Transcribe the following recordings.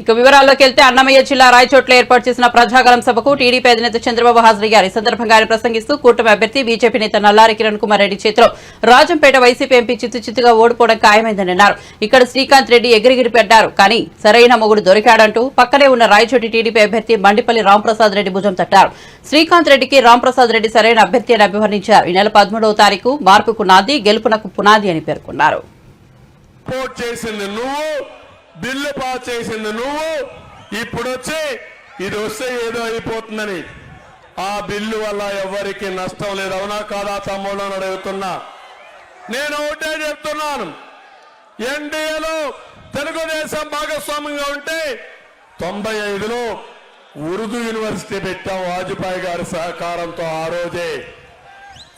ఇక వివరాల్లోకి వెళ్తే అన్నమయ్య జిల్లా రాయచోట్ల ఏర్పాటు చేసిన ప్రజాగలం సభకు టీడీపీ అధినేత చంద్రబాబు హాజరయ్యారు. ఈ సందర్భంగా ఆయన ప్రసంగిస్తూ కూటమి అభ్యర్థి బీజేపీ నేత నల్లారి కిరణ్ కుమార్ రెడ్డి చేతిలో రాజంపేట వైసీపీ ఎంపీ చిత్తుగా ఓడిపోవడం ఖాయమైందని అన్నారు. ఇక్కడ శ్రీకాంత్ రెడ్డి ఎగిరిగిరి పెట్టారు, కానీ సరైన మొగుడు దొరికాడంటూ పక్కనే ఉన్న రాయచోటి టీడీపీ అభ్యర్థి మండిపల్లి రాంప్రసాద్ రెడ్డి భుజం తట్టారు. శ్రీకాంత్ రెడ్డికి రాంప్రసాద్ రెడ్డి సరైన అభ్యర్థి అని అభివర్ణించారు. ఈ నెల 13వ తారీఖు మార్పుకు నాంది, గెలుపునకు పునాది అని పేర్కొన్నారు. బిల్లు పాస్ చేసింది నువ్వు, ఇప్పుడు వచ్చి ఇది వస్తే ఏదో అయిపోతుందని. ఆ బిల్లు వల్ల ఎవరికి నష్టం లేదు. అవునా కాదా తమ్ముడు అని అడుగుతున్నా. నేను ఒకటే చెప్తున్నాను, ఎన్డీఏలో తెలుగుదేశం భాగస్వామ్యంగా ఉంటే 95లో ఉర్దూ యూనివర్సిటీ పెట్టాం వాజ్పేయి గారి సహకారంతో. ఆ రోజే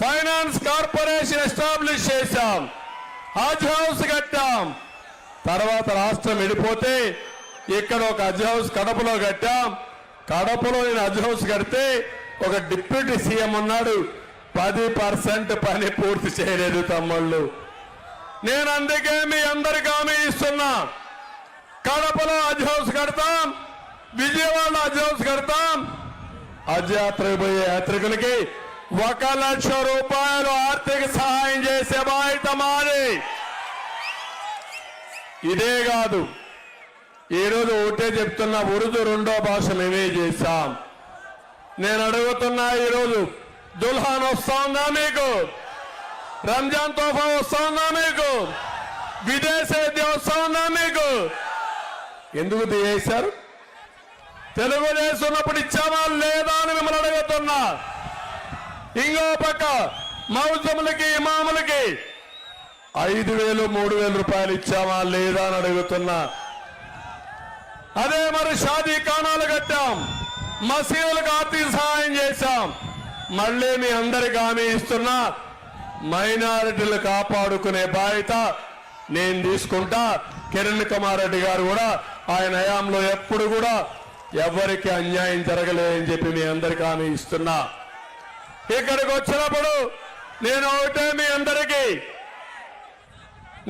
ఫైనాన్స్ కార్పొరేషన్ ఎస్టాబ్లిష్ చేశాం, హజ్ హౌస్ కట్టాం. తర్వాత రాష్ట్రం విడిపోతే ఇక్కడ ఒక హజ్ హౌస్ కడపలో కట్టాం. కడపలో నేను హజ్ హౌస్ కడితే ఒక డిప్యూటీ సీఎం ఉన్నాడు, 10% పని పూర్తి చేయలేదు తమ్ముళ్ళు. నేను అందుకే మీ అందరికి హామీ ఇస్తున్నా, కడపలో హజ్ హౌస్ కడతాం, విజయవాడ హజ్ హౌస్ కడతాం. హజ్ యాత్రకు పోయే యాత్రికులకి 1 లక్ష రూపాయలు ఆర్థిక సహాయం చేసే బాధ్యత మాది. ఇదే కాదు, ఈరోజు ఒకటే చెప్తున్నా, ఉర్దూ 2వ భాష మేమే చేశాం. నేను అడుగుతున్నా, ఈరోజు దుల్హాన్ వస్తా ఉందా మీకు? రంజాన్ తోఫా వస్తా ఉందా మీకు? విదేశీ విద్య వస్తా ఉందా మీకు? ఎందుకు చేశారు? తెలుగుదేశం ఉన్నప్పుడు ఇచ్చామా లేదా అని మిమ్మల్ని అడుగుతున్నా. ఇంకో పక్క మౌజములకి ఇమాములకి 5,000 3,000 రూపాయలు ఇచ్చామా లేదా అని అడుగుతున్నా. అదే మరి షాదీ ఖానాలు కట్టాం, మసీదులకు ఆర్థిక సహాయం చేశాం. మళ్ళీ మీ అందరికి హామీ ఇస్తున్నా, మైనారిటీలు కాపాడుకునే బాధ్యత నేను తీసుకుంటా. కిరణ్ కుమార్ రెడ్డి గారు కూడా ఆయన హయాంలో ఎప్పుడు కూడా ఎవరికి అన్యాయం జరగలేదని చెప్పి మీ అందరికి హామీ ఇస్తున్నా. ఇక్కడికి వచ్చినప్పుడు నేను ఒకటే మీ అందరికీ,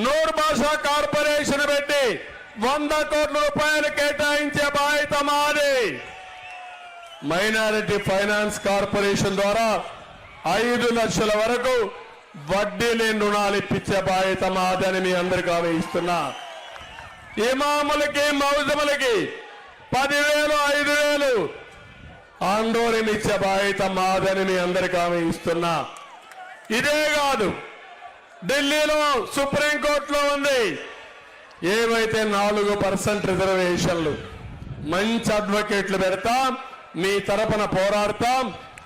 నూర్ భాషా కార్పొరేషన్ పెట్టి 100 కోట్ల రూపాయలు కేటాయించే బాధ్యత మాది. మైనారిటీ ఫైనాన్స్ కార్పొరేషన్ ద్వారా 5 లక్షల వరకు వడ్డీ లేని రుణాలు ఇప్పించే బాధ్యత మాదని మీ అందరికీ హామీ ఇస్తున్నా. ఇమాములకి మౌజములకి 10,000 5,000 ఆందోళన ఇచ్చే బాధ్యత మాదని మీ అందరికీ హామీ ఇస్తున్నా. ఇదే కాదు, ఢిల్లీలో సుప్రీంకోర్టులో ఉంది, ఏవైతే 4% రిజర్వేషన్లు, మంచి అడ్వకేట్లు పెడతాం, మీ తరపున పోరాడతాం,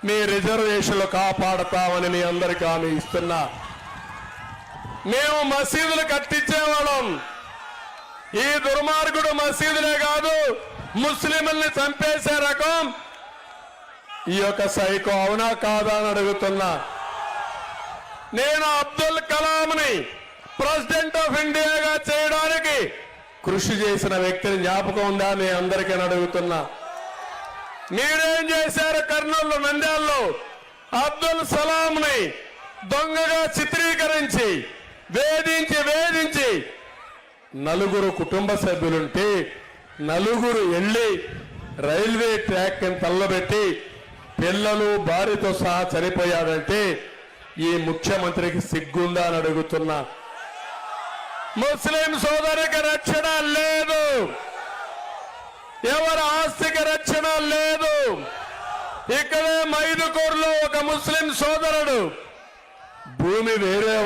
మీ రిజర్వేషన్లు కాపాడతామని మీ అందరికీ హామీ ఇస్తున్నా. మేము మసీదులు కట్టించేవాళ్ళం. ఈ దుర్మార్గుడు మసీదులే కాదు, ముస్లింల్ని చంపేసే రకం ఈ యొక్క సైకో. అవునా కాదా అని అడుగుతున్నా. నేను అబ్దుల్ కలాంని ప్రెసిడెంట్ ఆఫ్ ఇండియాగా చేయడానికి కృషి చేసిన వ్యక్తిని జ్ఞాపకం ఉందా మీ అందరికీ అడుగుతున్నా. మీరేం చేశారు? కర్నూలు నంద్యాలలో అబ్దుల్ సలాంని దొంగగా చిత్రీకరించి వేధించి 4 కుటుంబ సభ్యులుంటే 4 వెళ్లి రైల్వే ట్రాక్ తల్లబెట్టి పిల్లలు భార్యతో సహా చనిపోయాడంటే ఈ ముఖ్యమంత్రికి సిగ్గుందా అని అడుగుతున్నా. ముస్లిం సోదరికి రక్షణ లేదు, ఎవరి ఆస్తికి రక్షణ లేదు. ఇక్కడే మైదుకూరులో ఒక ముస్లిం సోదరుడు భూమి వేరే